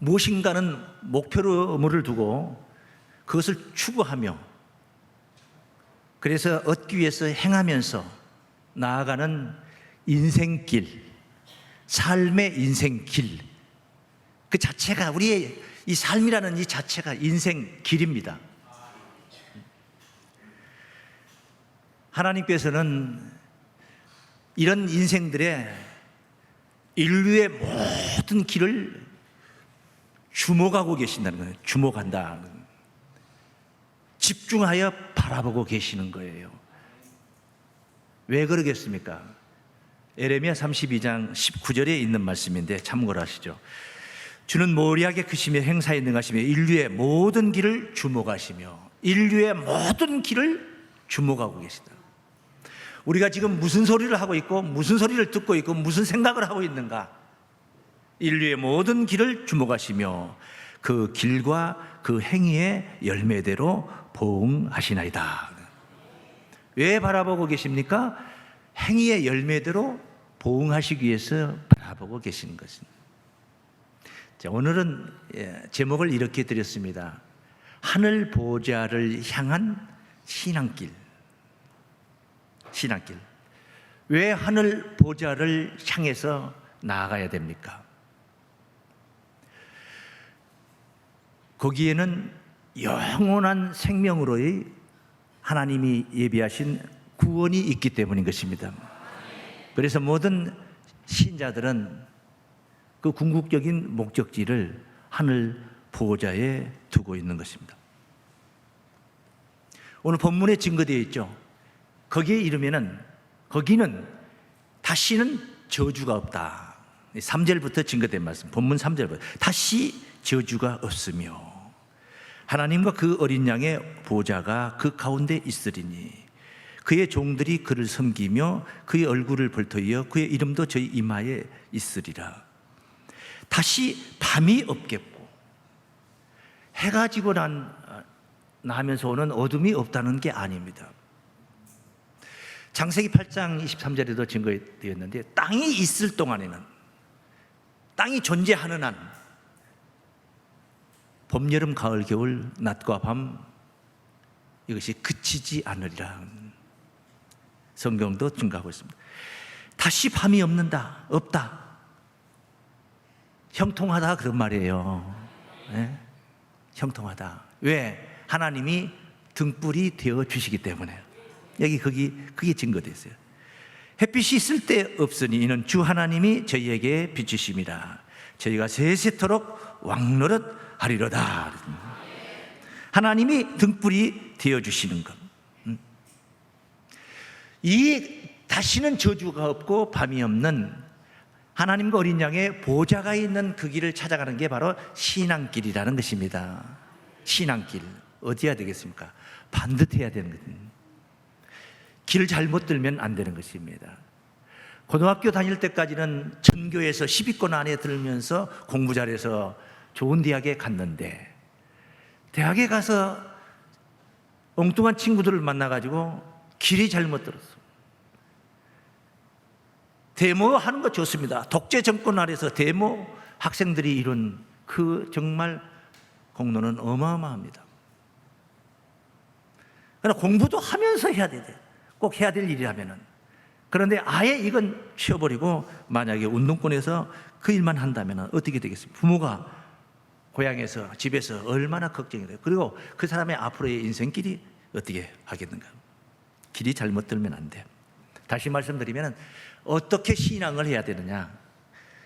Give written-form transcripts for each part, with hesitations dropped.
무엇인가는 목표를 두고 그것을 추구하며 그래서 얻기 위해서 행하면서 나아가는 인생길, 삶의 인생길, 그 자체가 우리의 이 삶이라는 이 자체가 인생길입니다. 하나님께서는 이런 인생들의 인류의 모든 길을 주목하고 계신다는 거예요. 주목한다. 집중하여 바라보고 계시는 거예요. 왜 그러겠습니까? 에레미야 32장 19절에 있는 말씀인데 참고를 하시죠. 주는 모리하게 크시며 행사에 능하시며 인류의 모든 길을 주목하시며 인류의 모든 길을 주목하고 계시다. 우리가 지금 무슨 소리를 하고 있고 무슨 소리를 듣고 있고 무슨 생각을 하고 있는가? 인류의 모든 길을 주목하시며 그 길과 그 행위의 열매대로 보응하시나이다. 왜 바라보고 계십니까? 행위의 열매대로 보응하시기 위해서 바라보고 계시는 것입니다. 자, 오늘은 제목을 이렇게 드렸습니다. 하늘 보좌를 향한 신앙길. 신앙길. 왜 하늘 보좌를 향해서 나아가야 됩니까? 거기에는 영원한 생명으로의 하나님이 예비하신 구원이 있기 때문인 것입니다. 그래서 모든 신자들은 그 궁극적인 목적지를 하늘 보좌에 두고 있는 것입니다. 오늘 본문에 증거되어 있죠. 거기에 이르면은 거기는 다시는 저주가 없다. 3절부터 증거된 말씀, 본문 3절부터 다시 저주가 없으며 하나님과 그 어린 양의 보좌가 그 가운데 있으리니 그의 종들이 그를 섬기며 그의 얼굴을 볼터이어 그의 이름도 저희 이마에 있으리라. 다시 밤이 없겠고 해가 지고 나면서 오는 어둠이 없다는 게 아닙니다. 창세기 8장 23절에도 증거되었는데 땅이 있을 동안에는, 땅이 존재하는 한 봄, 여름, 가을, 겨울, 낮과 밤 이것이 그치지 않으리라. 성경도 증거하고 있습니다. 다시 밤이 없다. 형통하다 그런 말이에요. 네? 형통하다. 왜? 하나님이 등불이 되어 주시기 때문에. 그게 증거됐어요. 햇빛이 있을 때 없으니 이는 주 하나님이 저희에게 비추심이라. 저희가 세세토록 왕노릇 하리로다. 하나님이 등불이 되어주시는 것. 이 다시는 저주가 없고 밤이 없는 하나님과 어린 양의 보좌가 있는 그 길을 찾아가는 게 바로 신앙길이라는 것입니다. 신앙길. 어디 해야 되겠습니까? 반듯해야 되는 것입니다. 길을 잘못 들면 안 되는 것입니다. 고등학교 다닐 때까지는 전교에서 10위권 안에 들면서 공부 잘해서 좋은 대학에 갔는데 대학에 가서 엉뚱한 친구들을 만나가지고 길이 잘못 들었어. 데모하는 거 좋습니다. 독재 정권 아래서 데모 학생들이 이룬 그 정말 공로는 어마어마합니다. 그러나 공부도 하면서 해야 돼. 꼭 해야 될 일이라면은. 그런데 아예 이건 쉬어버리고 만약에 운동권에서 그 일만 한다면 어떻게 되겠습니까? 부모가 고향에서 집에서 얼마나 걱정이 돼요. 그리고 그 사람의 앞으로의 인생길이 어떻게 하겠는가? 길이 잘못 들면 안 돼. 다시 말씀드리면 어떻게 신앙을 해야 되느냐?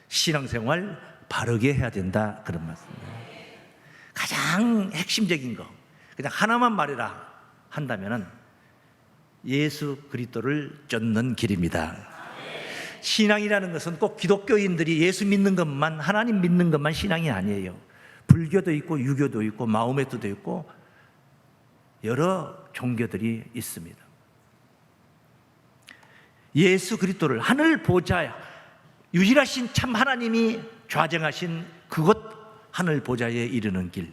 신앙생활 바르게 해야 된다 그런 말씀입니다. 가장 핵심적인 거 그냥 하나만 말해라 한다면은 예수 그리스도를 쫓는 길입니다. 신앙이라는 것은 꼭 기독교인들이 예수 믿는 것만, 하나님 믿는 것만 신앙이 아니에요. 불교도 있고 유교도 있고 마호메트도 있고 여러 종교들이 있습니다. 예수 그리스도를 하늘 보좌, 유일하신 참 하나님이 좌정하신 그곳 하늘 보좌에 이르는 길,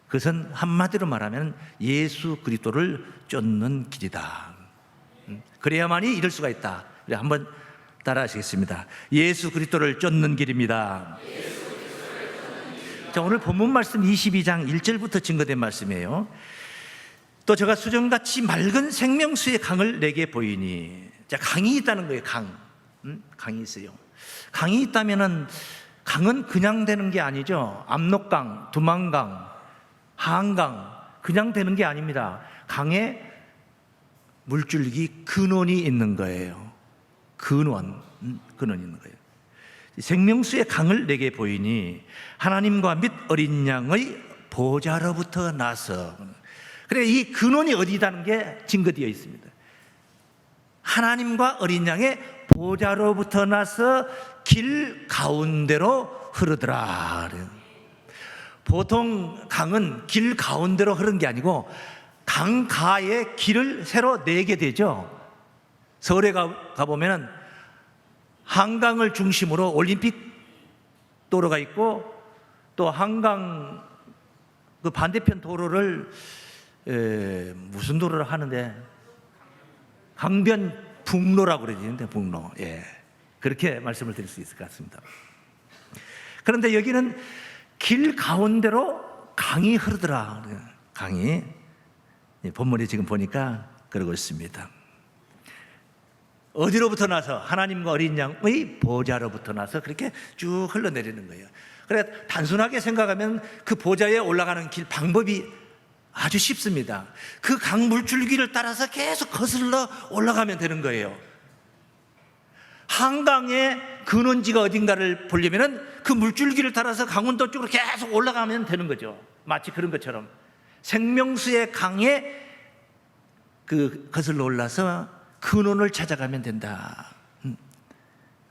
그것은 한마디로 말하면 예수 그리스도를 쫓는 길이다. 그래야만이 이룰 수가 있다. 한번 따라 하시겠습니다. 예수 그리스도를 쫓는 길입니다. 자, 오늘 본문 말씀 22장 1절부터 증거된 말씀이에요. 또 제가 수정같이 맑은 생명수의 강을 내게 보이니. 자, 강이 있다는 거예요. 강이 있어요. 강이 있다면은 강은 그냥 되는 게 아니죠. 압록강, 두만강, 한강 그냥 되는 게 아닙니다. 강에 물줄기 근원이 있는 거예요. 근원이 있는 거예요. 생명수의 강을 내게 보이니 하나님과 및 어린 양의 보좌로부터 나서. 그래, 이 근원이 어디다는 게 증거되어 있습니다. 하나님과 어린 양의 보좌로부터 나서 길 가운데로 흐르더라. 보통 강은 길 가운데로 흐르는 게 아니고 강가에 길을 새로 내게 되죠. 서울에 가보면 한강을 중심으로 올림픽 도로가 있고, 또 한강 그 반대편 도로를 무슨 도로를 하는데 강변북로라고 그러는데, 북로. 예, 그렇게 말씀을 드릴 수 있을 것 같습니다. 그런데 여기는 길 가운데로 강이 흐르더라. 강이 본문에 지금 보니까 그러고 있습니다. 어디로부터 나서? 하나님과 어린 양의 보좌로부터 나서 그렇게 쭉 흘러내리는 거예요. 그래, 단순하게 생각하면 그 보좌에 올라가는 길 방법이 아주 쉽습니다. 그 강 물줄기를 따라서 계속 거슬러 올라가면 되는 거예요. 한강의 근원지가 어딘가를 보려면 그 물줄기를 따라서 강원도 쪽으로 계속 올라가면 되는 거죠. 마치 그런 것처럼 생명수의 강에 그 거슬러 올라서 근원을 찾아가면 된다.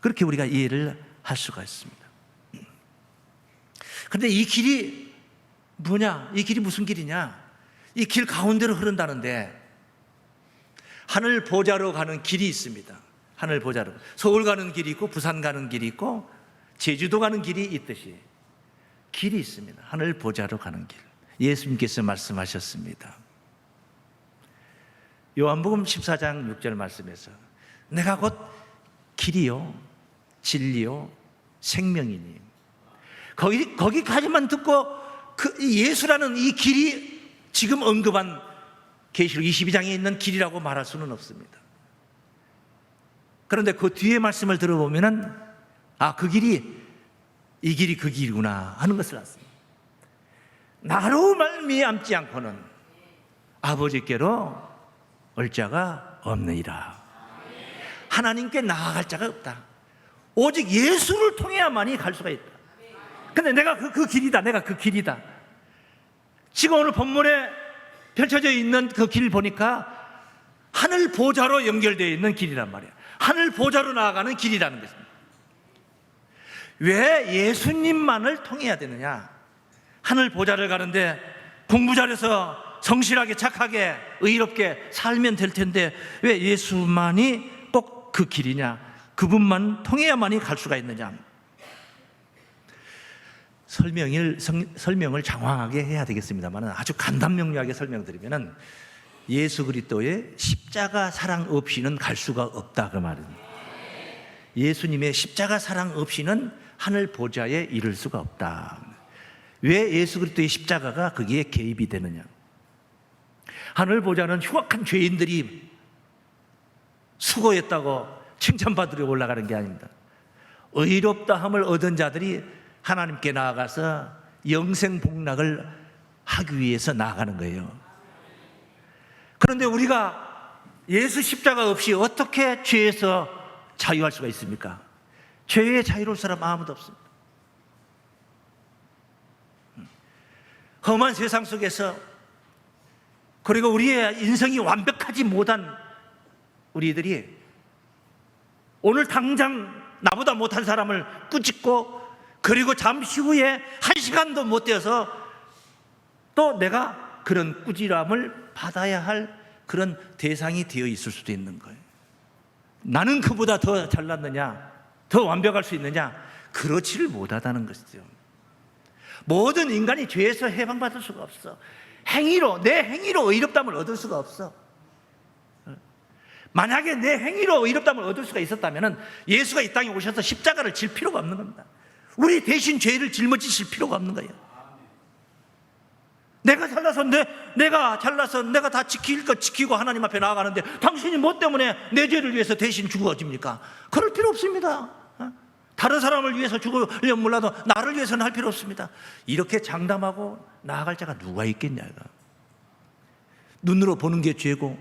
그렇게 우리가 이해를 할 수가 있습니다. 그런데 이 길이 뭐냐? 이 길이 무슨 길이냐? 이 길 가운데로 흐른다는데 하늘 보좌로 가는 길이 있습니다. 하늘 보좌로. 서울 가는 길이 있고 부산 가는 길이 있고 제주도 가는 길이 있듯이 길이 있습니다. 하늘 보좌로 가는 길. 예수님께서 말씀하셨습니다. 요한복음 14장 6절 말씀에서 내가 곧 길이요 진리요 생명이니. 거기까지만 듣고 그 예수라는 이 길이 지금 언급한 계시록 22장에 있는 길이라고 말할 수는 없습니다. 그런데 그 뒤에 말씀을 들어보면은 그 길이 이 길이 그 길이구나 하는 것을 알았습니다. 나로 말미암지 않고는 아버지께로 올 자가 없느니라. 하나님께 나아갈 자가 없다. 오직 예수를 통해야만이 갈 수가 있다. 근데 내가 그 길이다. 내가 그 길이다. 지금 오늘 본문에 펼쳐져 있는 그 길 보니까 하늘 보좌로 연결되어 있는 길이란 말이에요. 하늘 보좌로 나아가는 길이라는 것입니다. 왜 예수님만을 통해야 되느냐? 하늘 보좌를 가는데 공부 잘해서 성실하게 착하게 의롭게 살면 될 텐데 왜 예수만이 꼭 그 길이냐? 그분만 통해야만이 갈 수가 있느냐? 설명을 장황하게 해야 되겠습니다만 아주 간단명료하게 설명드리면 예수 그리스도의 십자가 사랑 없이는 갈 수가 없다 그 말입니다. 예수님의 십자가 사랑 없이는 하늘 보좌에 이를 수가 없다. 왜 예수 그리스도의 십자가가 거기에 개입이 되느냐? 하늘 보좌는 흉악한 죄인들이 수고했다고 칭찬받으려 올라가는 게 아닙니다. 의롭다함을 얻은 자들이 하나님께 나아가서 영생 복락을 하기 위해서 나아가는 거예요. 그런데 우리가 예수 십자가 없이 어떻게 죄에서 자유할 수가 있습니까? 죄에 자유로울 사람 아무도 없습니다. 험한 세상 속에서, 그리고 우리의 인생이 완벽하지 못한 우리들이 오늘 당장 나보다 못한 사람을 꾸짖고, 그리고 잠시 후에 1시간도 못 되어서 또 내가 그런 꾸지람을 받아야 할 그런 대상이 되어 있을 수도 있는 거예요. 나는 그보다 더 잘났느냐, 더 완벽할 수 있느냐? 그렇지를 못하다는 것이죠. 모든 인간이 죄에서 해방받을 수가 없어. 내 행위로 의롭다함을 얻을 수가 없어. 만약에 내 행위로 의롭다함을 얻을 수가 있었다면 예수가 이 땅에 오셔서 십자가를 질 필요가 없는 겁니다. 우리 대신 죄를 짊어지실 필요가 없는 거예요. 내가 잘나서 내가 다 지킬 것 지키고 하나님 앞에 나아가는데 당신이 뭐 때문에 내 죄를 위해서 대신 죽어집니까? 그럴 필요 없습니다. 다른 사람을 위해서 죽으려면 몰라도 나를 위해서는 할 필요 없습니다. 이렇게 장담하고 나아갈 자가 누가 있겠냐. 눈으로 보는 게 죄고,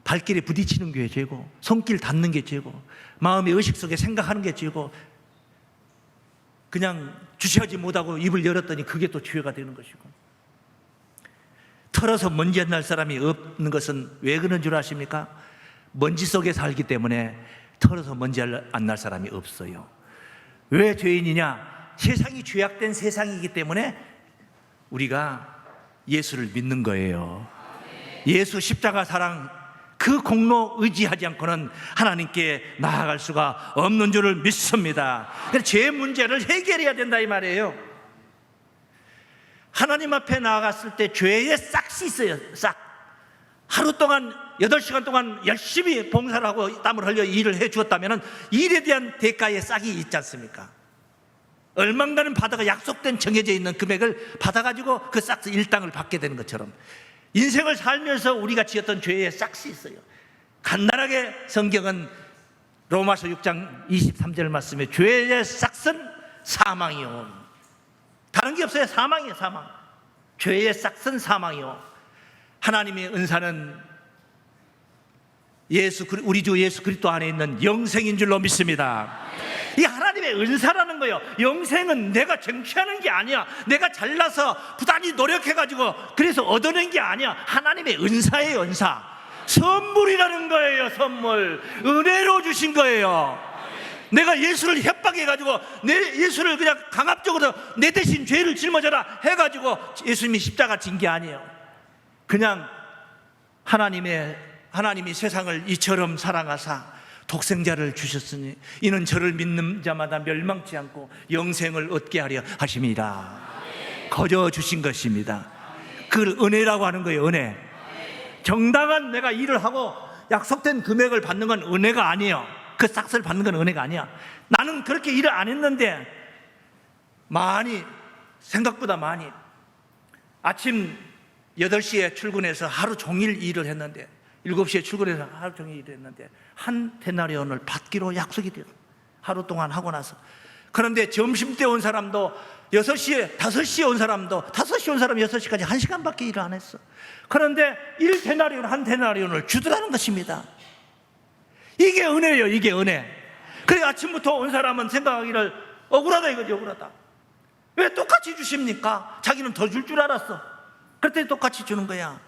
발길에 부딪히는 게 죄고, 손길 닿는 게 죄고, 마음의 의식 속에 생각하는 게 죄고, 그냥 주시하지 못하고 입을 열었더니 그게 또 죄가 되는 것이고, 털어서 먼지 안 날 사람이 없는 것은 왜 그런 줄 아십니까? 먼지 속에 살기 때문에 털어서 먼지 안 날 사람이 없어요. 왜 죄인이냐? 세상이 죄악된 세상이기 때문에 우리가 예수를 믿는 거예요. 예수 십자가 사랑, 그 공로 의지하지 않고는 하나님께 나아갈 수가 없는 줄을 믿습니다. 죄 문제를 해결해야 된다 이 말이에요. 하나님 앞에 나아갔을 때 죄의 싹이 있어요. 싹. 하루 동안 8시간 동안 열심히 봉사를 하고 땀을 흘려 일을 해 주었다면 일에 대한 대가의 싹이 있지 않습니까? 얼만가는 받아가 약속된 정해져 있는 금액을 받아가지고 그 싹스 일당을 받게 되는 것처럼 인생을 살면서 우리가 지었던 죄의 싹이 있어요. 간단하게 성경은 로마서 6장 23절 말씀에 죄의 싹은 사망이요. 다른 게 없어요. 사망이에요. 사망. 죄의 싹은 사망이요. 하나님의 은사는 우리 주 예수 그리스도 안에 있는 영생인 줄로 믿습니다. 이 하나님의 은사라는 거예요. 영생은 내가 쟁취하는 게 아니야. 내가 잘나서 부단히 노력해가지고 그래서 얻어낸 게 아니야. 하나님의 은사예요. 은사. 선물이라는 거예요. 선물. 은혜로 주신 거예요. 내가 예수를 협박해가지고 예수를 그냥 강압적으로 내 대신 죄를 짊어져라 해가지고 예수님이 십자가 진 게 아니에요. 그냥 하나님이 세상을 이처럼 사랑하사 독생자를 주셨으니 이는 저를 믿는 자마다 멸망치 않고 영생을 얻게 하려 하심이라. 거저 주신 것입니다. 그 은혜라고 하는 거예요. 은혜. 정당한 내가 일을 하고 약속된 금액을 받는 건 은혜가 아니에요. 그 싹스를 받는 건 은혜가 아니야. 나는 그렇게 일을 안 했는데 생각보다 많이 아침 8시에 출근해서 하루 종일 일을 했는데 7시에 출근해서 하루 종일 일을 했는데 한 데나리온을 받기로 약속이 돼요. 하루 동안 하고 나서. 그런데 점심때 온 사람도 6시에 5시에 온 사람도 5시에 온 사람이 6시까지 1시간밖에 일을 안 했어. 그런데 한 데나리온을 주더라는 것입니다. 이게 은혜예요. 이게 은혜. 그래 아침부터 온 사람은 생각하기를 억울하다 이거지. 억울하다. 왜 똑같이 주십니까? 자기는 더 줄 줄 알았어. 그랬더니 똑같이 주는 거야.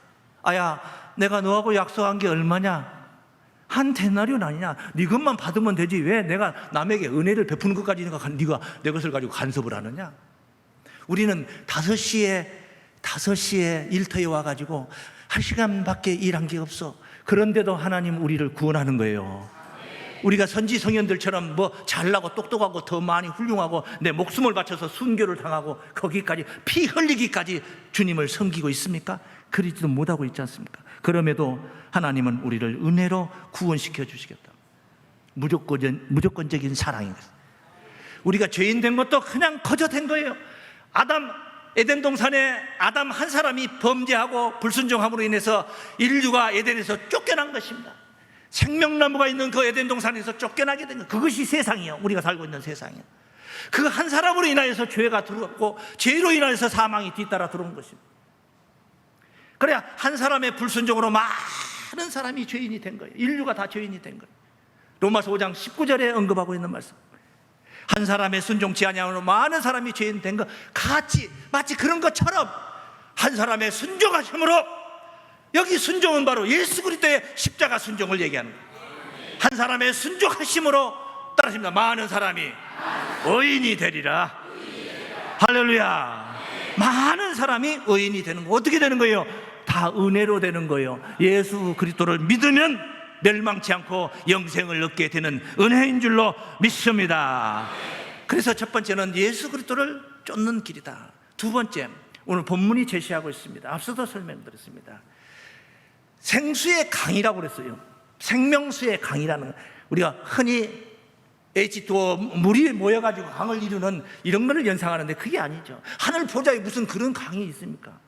아야, 내가 너하고 약속한 게 얼마냐? 한 데나리온 아니냐? 네 것만 받으면 되지. 왜 내가 남에게 은혜를 베푸는 것까지 네가 내 것을 가지고 간섭을 하느냐? 우리는 5시에 일터에 와가지고 1시간밖에 일한 게 없어. 그런데도 하나님 우리를 구원하는 거예요. 우리가 선지 성현들처럼 잘나고 똑똑하고 더 많이 훌륭하고 내 목숨을 바쳐서 순교를 당하고 거기까지 피 흘리기까지 주님을 섬기고 있습니까? 그러지도 못하고 있지 않습니까? 그럼에도 하나님은 우리를 은혜로 구원시켜 주시겠다. 무조건적인 사랑인 것입니다. 우리가 죄인 된 것도 그냥 거저 된 거예요. 에덴 동산에 아담 한 사람이 범죄하고 불순종함으로 인해서 인류가 에덴에서 쫓겨난 것입니다. 생명나무가 있는 그 에덴 동산에서 쫓겨나게 된 것. 그것이 세상이에요. 우리가 살고 있는 세상이에요. 그 한 사람으로 인하여서 죄가 들어왔고 죄로 인하여서 사망이 뒤따라 들어온 것입니다. 그래야 한 사람의 불순종으로 많은 사람이 죄인이 된 거예요. 인류가 다 죄인이 된 거예요. 로마서 5장 19절에 언급하고 있는 말씀. 한 사람의 순종치 아니함으로 많은 사람이 죄인 된 것 같이, 마치 그런 것처럼 한 사람의 순종하심으로, 여기 순종은 바로 예수 그리스도의 십자가 순종을 얘기하는 거예요. 한 사람의 순종하심으로 따라십니다. 많은 사람이 의인이 되리라. 할렐루야. 많은 사람이 의인이 되는 거. 어떻게 되는 거예요? 다 은혜로 되는 거예요. 예수 그리스도를 믿으면 멸망치 않고 영생을 얻게 되는 은혜인 줄로 믿습니다. 그래서 첫 번째는 예수 그리스도를 쫓는 길이다. 두 번째, 오늘 본문이 제시하고 있습니다. 앞서도 설명드렸습니다. 생수의 강이라고 그랬어요. 생명수의 강이라는 거. 우리가 흔히 H2O 물이 모여가지고 강을 이루는 이런 거를 연상하는데 그게 아니죠. 하늘 보좌에 무슨 그런 강이 있습니까?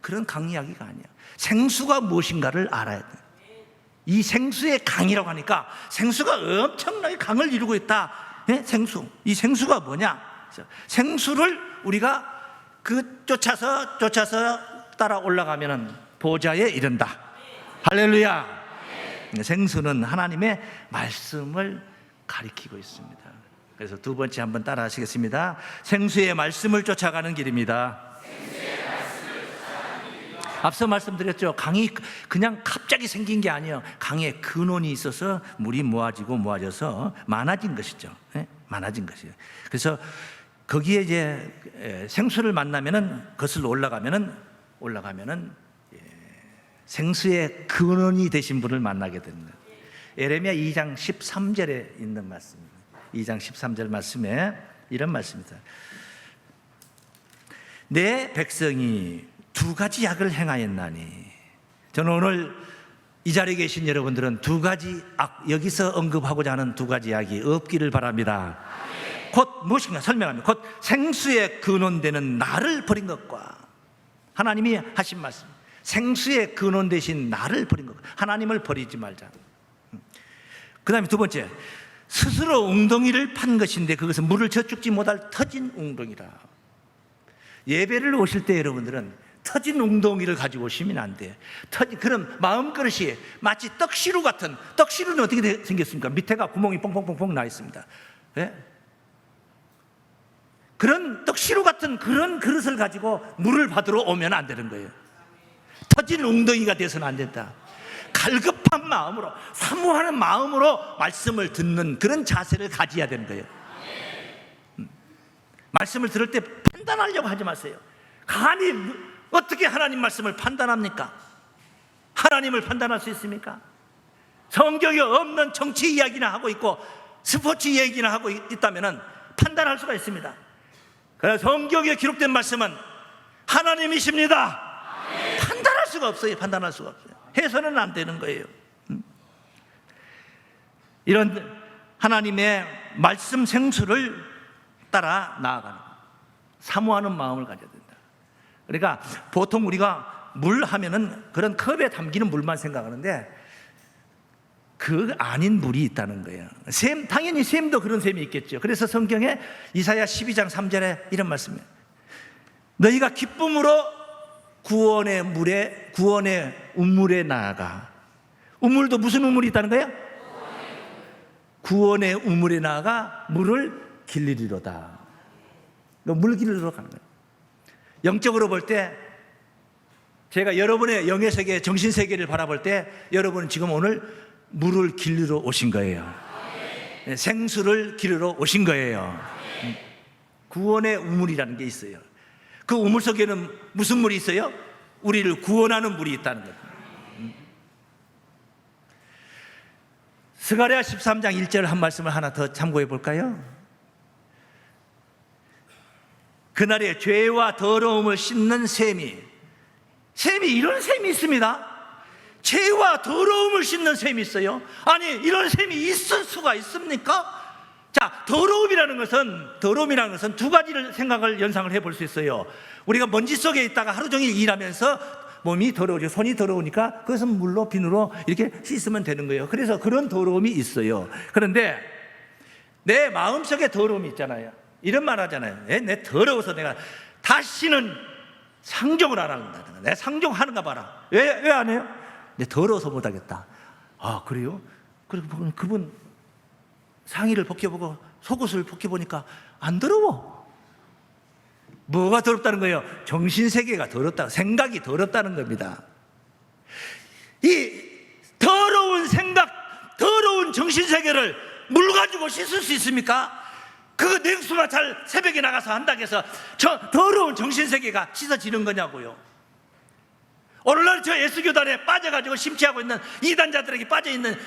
그런 강 이야기가 아니에요. 생수가 무엇인가를 알아야 돼요. 이 생수의 강이라고 하니까 생수가 엄청나게 강을 이루고 있다. 생수. 이 생수가 뭐냐? 생수를 우리가 쫓아서 따라 올라가면은 보좌에 이른다. 할렐루야. 생수는 하나님의 말씀을 가리키고 있습니다. 그래서 두 번째 한번 따라 하시겠습니다. 생수의 말씀을 쫓아가는 길입니다. 앞서 말씀드렸죠. 강이 그냥 갑자기 생긴 게 아니에요. 강에 근원이 있어서 물이 모아져서 많아진 것이죠. 많아진 것이에요. 그래서 거기에 이제 생수를 만나면은 거슬러 올라가면은 생수의 근원이 되신 분을 만나게 됩니다. 에레미야 2장 13절에 있는 말씀입니다. 2장 13절 말씀에 이런 말씀입니다. 내 백성이 두 가지 약을 행하였나니. 저는 오늘 이 자리에 계신 여러분들은 두 가지 여기서 언급하고자 하는 두 가지 약이 없기를 바랍니다. 곧 무엇인가 설명합니다. 곧 생수의 근원되는 나를 버린 것과, 하나님이 하신 말씀, 생수의 근원 되신 나를 버린 것, 하나님을 버리지 말자. 그 다음에 두 번째, 스스로 웅덩이를 판 것인데 그것은 물을 저축지 못할 터진 웅덩이라. 예배를 오실 때 여러분들은 터진 웅덩이를 가지고 오시면 안 돼. 그런 마음그릇이 마치 떡시루 같은, 떡시루는 어떻게 생겼습니까? 밑에가 구멍이 뽕뽕뽕뽕 나 있습니다. 네? 그런 떡시루 같은 그런 그릇을 가지고 물을 받으러 오면 안 되는 거예요. 터진 웅덩이가 돼서는 안 된다. 갈급한 마음으로, 사모하는 마음으로 말씀을 듣는 그런 자세를 가져야 되는 거예요. 말씀을 들을 때 판단하려고 하지 마세요. 감히 어떻게 하나님 말씀을 판단합니까? 하나님을 판단할 수 있습니까? 성경에 없는 정치 이야기나 하고 있고 스포츠 얘기나 하고 있다면 판단할 수가 있습니다. 그래서 성경에 기록된 말씀은 하나님이십니다. 판단할 수가 없어요. 판단할 수가 없어요. 해서는 안 되는 거예요. 이런 하나님의 말씀 생수를 따라 나아가는, 사모하는 마음을 가져야 된다. 그러니까 보통 우리가 물 하면은 그런 컵에 담기는 물만 생각하는데 그 아닌 물이 있다는 거예요. 샘, 당연히 샘도 그런 샘이 있겠죠. 그래서 성경에 이사야 12장 3절에 이런 말씀이에요. 너희가 기쁨으로 구원의 우물에 나아가. 우물도 무슨 우물이 있다는 거예요? 구원의 우물에 나아가 물을 길리리로다. 물 길리러 가는 거예요. 영적으로 볼 때, 제가 여러분의 영의 세계, 정신 세계를 바라볼 때 여러분은 지금 오늘 물을 길르러 오신 거예요. 생수를 기르러 오신 거예요. 구원의 우물이라는 게 있어요. 그 우물 속에는 무슨 물이 있어요? 우리를 구원하는 물이 있다는 거예요. 스가랴 13장 1절 한 말씀을 하나 더 참고해 볼까요? 그날에 죄와 더러움을 씻는 샘이 이런 샘이 있습니다. 죄와 더러움을 씻는 샘이 있어요. 아니, 이런 샘이 있을 수가 있습니까? 자, 더러움이라는 것은 두 가지를 연상을 해볼 수 있어요. 우리가 먼지 속에 있다가 하루 종일 일하면서 몸이 더러워지고 손이 더러우니까 그것은 물로, 비누로 이렇게 씻으면 되는 거예요. 그래서 그런 더러움이 있어요. 그런데 내 마음속에 더러움이 있잖아요. 이런 말 하잖아요. 내 더러워서 내가 다시는 상종을 안 한다. 내 상종하는가 봐라. 왜 안 해요? 내 더러워서 못하겠다. 아, 그래요? 그리고 그분 상의를 벗겨보고 속옷을 벗겨보니까 안 더러워. 뭐가 더럽다는 거예요? 정신세계가 더럽다, 생각이 더럽다는 겁니다. 이 더러운 생각, 더러운 정신세계를 물 가지고 씻을 수 있습니까? 그 냉수가 잘 새벽에 나가서 한다고 해서 저 더러운 정신세계가 씻어지는 거냐고요. 오늘날 저 예수교단에 빠져가지고 심취하고 있는 이단자들에게 빠져있는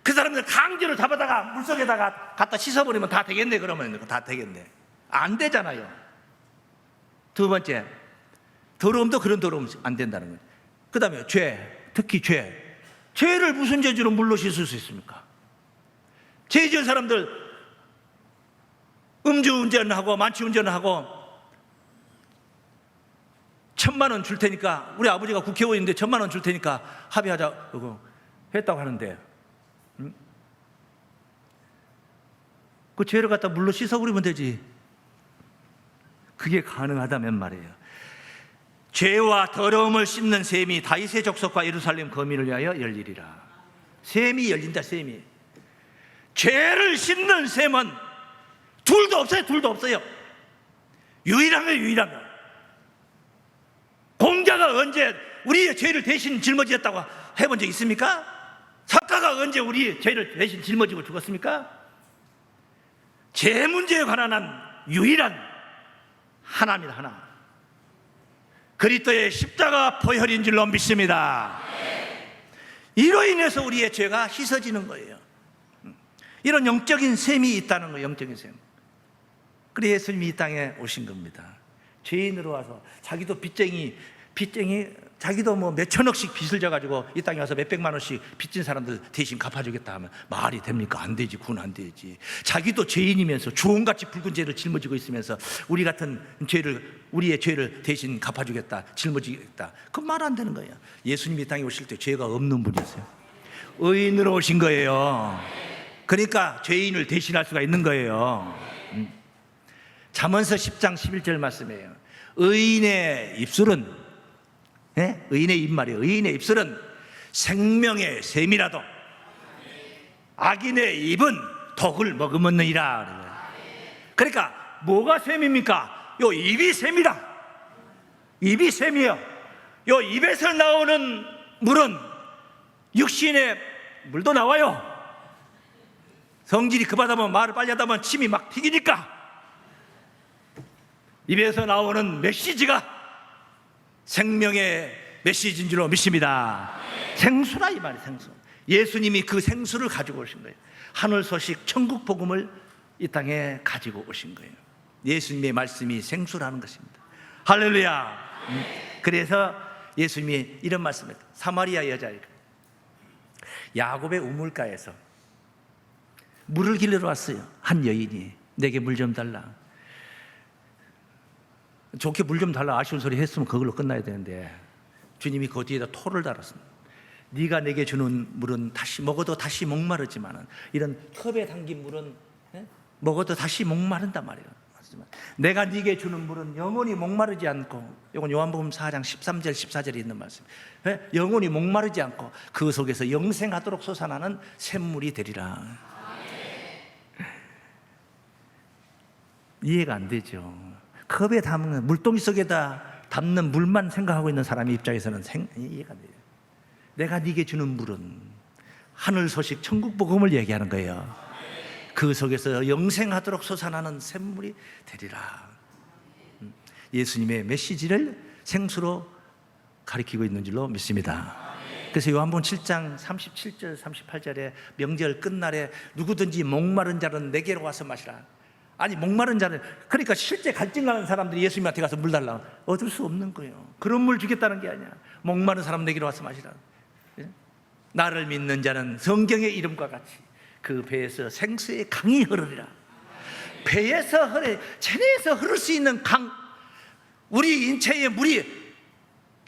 그 사람들 강제로 잡아다가 물속에다가 갖다 씻어버리면 다 되겠네. 그러면 다 되겠네. 안 되잖아요. 두 번째, 더러움도 그런 더러움 안 된다는 거예요. 그 다음에 특히 죄를 무슨 죄지로 물로 씻을 수 있습니까? 죄 지은 사람들 음주운전하고 만취운전하고 1,000만 원 줄 테니까, 우리 아버지가 국회의원인데 1,000만 원 줄 테니까 합의하자고 했다고 하는데, 그 죄를 갖다 물로 씻어버리면 되지. 그게 가능하다면 말이에요. 죄와 더러움을 씻는 셈이 다윗의 족속과 예루살렘 거민을 위하여 열리리라. 셈이 열린다. 셈이. 죄를 씻는 셈은 둘도 없어요. 둘도 없어요. 유일하면 유일하면. 공자가 언제 우리의 죄를 대신 짊어졌다고 해본 적 있습니까? 사카가 언제 우리의 죄를 대신 짊어지고 죽었습니까? 죄 문제에 관한 한 유일한 하나입니다. 하나. 그리스도의 십자가 보혈인 줄로 믿습니다. 이로 인해서 우리의 죄가 씻어지는 거예요. 이런 영적인 셈이 있다는 거예요. 영적인 셈. 그래서 예수님이 이 땅에 오신 겁니다. 죄인으로 와서 자기도 빚쟁이 자기도 뭐 몇천억씩 빚을 져가지고 이 땅에 와서 몇백만 원씩 빚진 사람들 대신 갚아주겠다 하면 말이 됩니까? 안 되지. 그건 안 되지. 자기도 죄인이면서 주홍같이 붉은 죄를 짊어지고 있으면서 우리 같은 우리의 죄를 대신 갚아주겠다, 짊어지겠다, 그 말 안 되는 거예요. 예수님이 이 땅에 오실 때 죄가 없는 분이었어요. 의인으로 오신 거예요. 그러니까 죄인을 대신할 수가 있는 거예요. 잠언서 10장 11절 말씀이에요. 의인의 입술은, 의인의 입말이에요. 의인의 입술은 생명의 셈이라도 악인의 입은 독을 머금었느니라. 그러니까 뭐가 셈입니까? 요 입이 셈이다. 입이 셈이에요. 요 입에서 나오는 물은 육신의 물도 나와요. 성질이 급하다 보면, 말을 빨리 하다 보면 침이 막 튀기니까 입에서 나오는 메시지가 생명의 메시지인 줄로 믿습니다. 생수라 이 말이에요. 생수. 예수님이 그 생수를 가지고 오신 거예요. 하늘 소식, 천국 복음을 이 땅에 가지고 오신 거예요. 예수님의 말씀이 생수라는 것입니다. 할렐루야. 그래서 예수님이 이런 말씀을 했어요. 사마리아 여자, 야곱의 우물가에서 물을 길러 왔어요. 한 여인이 내게 물 좀 달라. 좋게 물 좀 달라 아쉬운 소리 했으면 그걸로 끝나야 되는데 주님이 그 뒤에다 토를 달았습니다. 네가 내게 주는 물은 다시 먹어도 다시 목마르지만 이런 컵에 담긴 물은 먹어도 다시 목마른단 말이에요. 내가 네게 주는 물은 영원히 목마르지 않고, 이건 요한복음 4장 13절 14절에 있는 말씀. 영원히 목마르지 않고 그 속에서 영생하도록 솟아나는 샘물이 되리라. 이해가 안 되죠. 컵에 담는 물동이 속에다 담는 물만 생각하고 있는 사람의 입장에서는 이해가 안 돼요. 내가 네게 주는 물은 하늘 소식, 천국 복음을 얘기하는 거예요. 그 속에서 영생하도록 솟아나는 샘물이 되리라. 예수님의 메시지를 생수로 가리키고 있는 줄로 믿습니다. 그래서 요한복음 7장 37절 38절에 명절 끝날에 누구든지 목마른 자는 내게로 와서 마시라. 아니, 목마른 자는, 그러니까 실제 갈증나는 사람들이 예수님한테 가서 물 달라 얻을 수 없는 거예요. 그런 물 주겠다는 게 아니야. 목마른 사람 내게로 와서 마시라. 나를 믿는 자는 성경의 이름과 같이 그 배에서 생수의 강이 흐르리라. 배에서 체내에서 흐를 수 있는 강, 우리 인체에 물이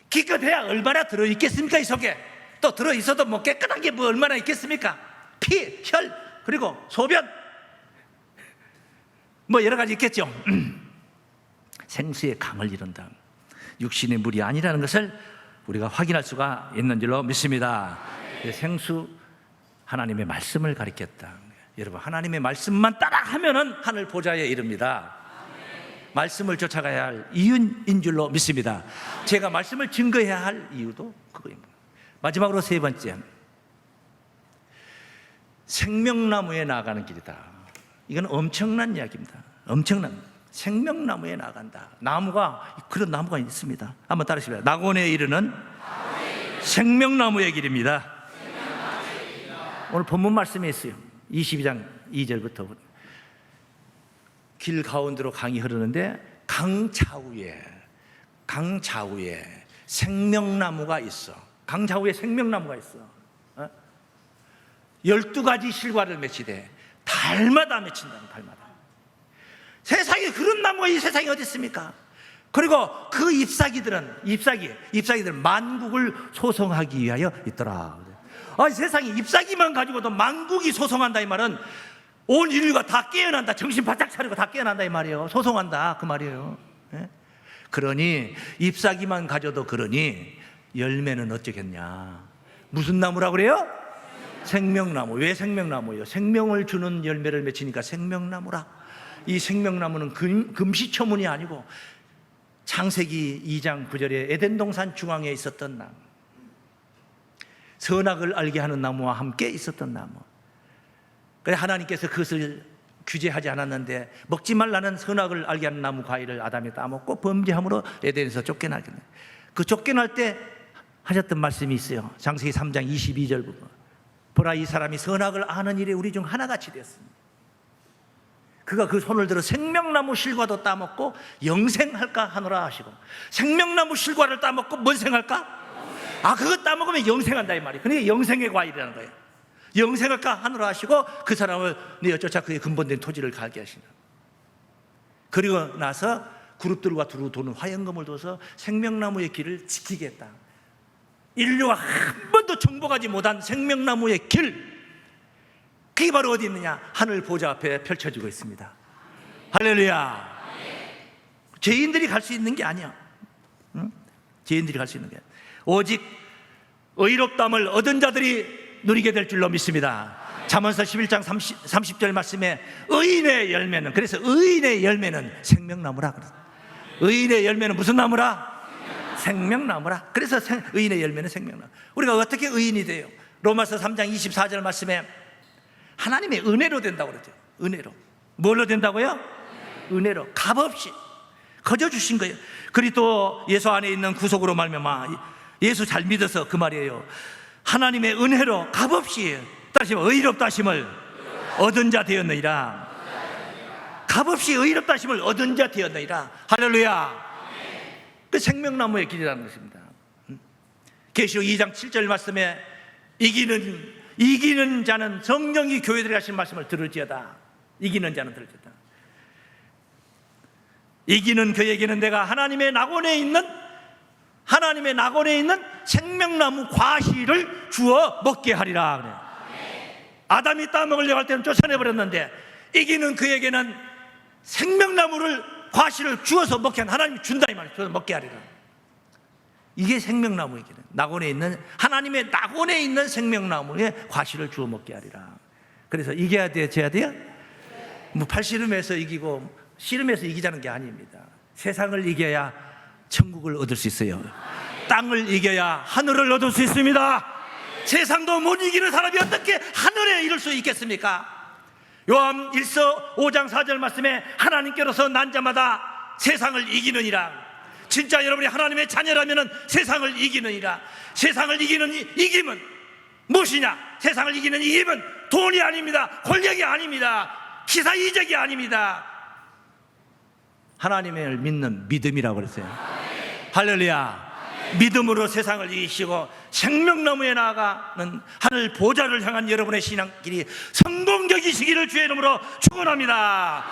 기껏해야 얼마나 들어있겠습니까? 이 속에 또 들어있어도 뭐 깨끗한 게 뭐 얼마나 있겠습니까? 피, 혈, 그리고 소변, 뭐 여러 가지 있겠죠. 생수의 강을 이룬다. 육신의 물이 아니라는 것을 우리가 확인할 수가 있는 줄로 믿습니다. 생수, 하나님의 말씀을 가리켰다. 여러분, 하나님의 말씀만 따라하면은 하늘 보좌에 이릅니다. 말씀을 쫓아가야 할 이유인 줄로 믿습니다. 제가 말씀을 증거해야 할 이유도 그거입니다. 마지막으로 세 번째, 생명나무에 나아가는 길이다. 이건 엄청난 이야기입니다. 엄청난, 생명나무에 나간다. 나무가, 그런 나무가 있습니다. 한번 따라하시죠. 낙원에 이르는 생명나무의 길입니다. 오늘 본문 말씀에 있어요. 22장 2절부터 길 가운데로 강이 흐르는데 강 좌우에 생명나무가 있어. 강 좌우에 생명나무가 있어. 12가지 실과를 맺히되 달마다 맺힌다는, 달마다. 세상에 그런 나무가 이 세상에 어디 있습니까? 그리고 그 잎사귀들은 만국을 소송하기 위하여 있더라. 세상에 잎사귀만 가지고도 만국이 소송한다 이 말은 온 인류가 다 깨어난다, 정신 바짝 차리고 다 깨어난다 이 말이에요. 소송한다 그 말이에요. 그러니 잎사귀만 가져도 그러니 열매는 어쩌겠냐? 무슨 나무라고 그래요? 생명나무. 왜 생명나무예요? 생명을 주는 열매를 맺히니까 생명나무라. 이 생명나무는 금시초문이 아니고 창세기 2장 9절에 에덴 동산 중앙에 있었던 나무, 선악을 알게 하는 나무와 함께 있었던 나무. 그래 하나님께서 그것을 규제하지 않았는데 먹지 말라는 선악을 알게 하는 나무 과일을 아담이 따먹고 범죄함으로 에덴에서 쫓겨나게 돼. 그 쫓겨날 때 하셨던 말씀이 있어요. 창세기 3장 22절 부분. 보라, 이 사람이 선악을 아는 일에 우리 중 하나같이 되었습니다. 그가 그 손을 들어 생명나무 실과도 따먹고 영생할까 하노라 하시고, 생명나무 실과를 따먹고 뭔 생할까? 그거 따먹으면 영생한다 이 말이에요. 그러니까 영생의 과일이라는 거예요. 영생할까 하노라 하시고 그 사람을 내어 쫓아 그의 근본된 토지를 갈게 하시는. 그리고 나서 그룹들과 두루 도는 화영검을 둬서 생명나무의 길을 지키겠다. 인류가 한 번도 정복하지 못한 생명나무의 길, 그게 바로 어디 있느냐? 하늘 보좌 앞에 펼쳐지고 있습니다. 할렐루야. 죄인들이 갈 수 있는 게 아니야. 죄인들이 갈 수 있는 게 아니야. 오직 의롭다함을 얻은 자들이 누리게 될 줄로 믿습니다. 잠언서 11장 30절 말씀에 의인의 열매는, 그래서 의인의 열매는 생명나무라 그랬어요. 의인의 열매는 무슨 나무라? 생명나무라. 그래서 의인의 열매는 생명나무. 우리가 어떻게 의인이 돼요? 로마서 3장 24절 말씀에 하나님의 은혜로 된다고 그러죠. 은혜로. 뭘로 된다고요? 은혜로. 값없이 거저 주신 거예요. 그리스도 예수 안에 있는 구속으로 말미암아 예수 잘 믿어서 그 말이에요. 하나님의 은혜로 값없이, 다시 의롭다 하심을 얻은 자 되었느니라. 값없이 의롭다 하심을 얻은 자 되었느니라. 할렐루야. 그 생명나무의 길이라는 것입니다. 계시록 2장 7절 말씀에 이기는 자는 성령이 교회들이 하신 말씀을 들을지어다. 이기는 자는 들을지어다. 이기는 그에게는 내가 하나님의 낙원에 있는 생명나무 과실을 주어 먹게 하리라 그래요. 아담이 따먹으려고 할 때는 쫓아내버렸는데 이기는 그에게는 생명나무를 과실을 주어서 먹게 하는, 하나님이 준다 이 말이에요. 주어서 먹게 하리라. 이게 생명나무의 길은 낙원에 있는, 하나님의 낙원에 있는 생명나무의 과실을 주어 먹게 하리라. 그래서 이겨야 돼요? 져야 돼요? 뭐 팔씨름에서 이기고 씨름에서 이기자는 게 아닙니다. 세상을 이겨야 천국을 얻을 수 있어요. 땅을 이겨야 하늘을 얻을 수 있습니다. 세상도 못 이기는 사람이 어떻게 하늘에 이를 수 있겠습니까? 요한 1서 5장 4절 말씀에 하나님께로서 난 자마다 세상을 이기느니라. 진짜 여러분이 하나님의 자녀라면 세상을 이기느니라. 세상을 이기는 이김은 무엇이냐? 세상을 이기는 이김은 돈이 아닙니다. 권력이 아닙니다. 기사이적이 아닙니다. 하나님을 믿는 믿음이라고 그랬어요. 할렐루야. 믿음으로 세상을 이기시고 생명나무에 나아가는 하늘 보좌를 향한 여러분의 신앙길이 성공적이시기를 주의 이름으로 축원합니다.